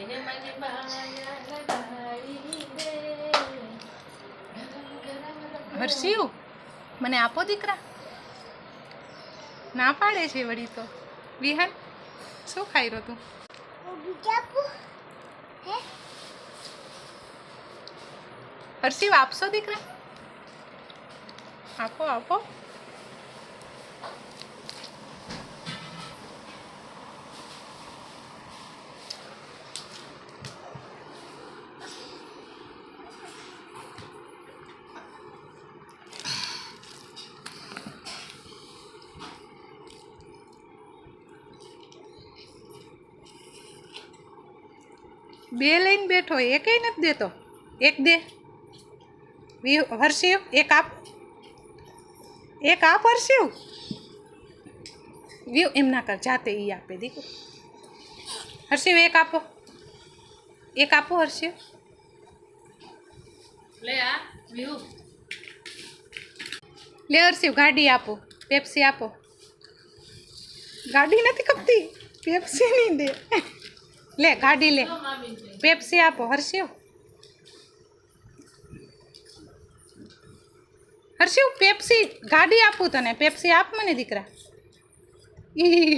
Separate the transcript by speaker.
Speaker 1: એને મને માયા લગાડી દે.
Speaker 2: હર્ષિવ મને આપો દીકરા. ના પાડે છે વળી તો. વિહાન શું ખાઈ રહ્યો તું? હર્ષિવ આપશો દીકરા? આપો આપો. બે લઈને બેઠો, એકેય નથી દેતો. એક દે હર્ષિવ, એક આપ. એક આપ હર્ષિવ. વ્યુ એમ ના કર, જાતે ઈ આપે દીકરો. હર્ષિવ એક આપો, એક આપો હર્ષિવ.
Speaker 1: લે આ વ્યુ.
Speaker 2: લે હર્ષિવ ગાડી આપો, પેપ્સી આપો. ગાડી નથી કપતી, પેપ્સી નહીં દે. લે ગાડી લે, પેપ્સી આપો હર્ષિવ. હર્ષિવ પેપ્સી ગાડી આપું તને, પેપ્સી આપ મને દીકરા. ઈ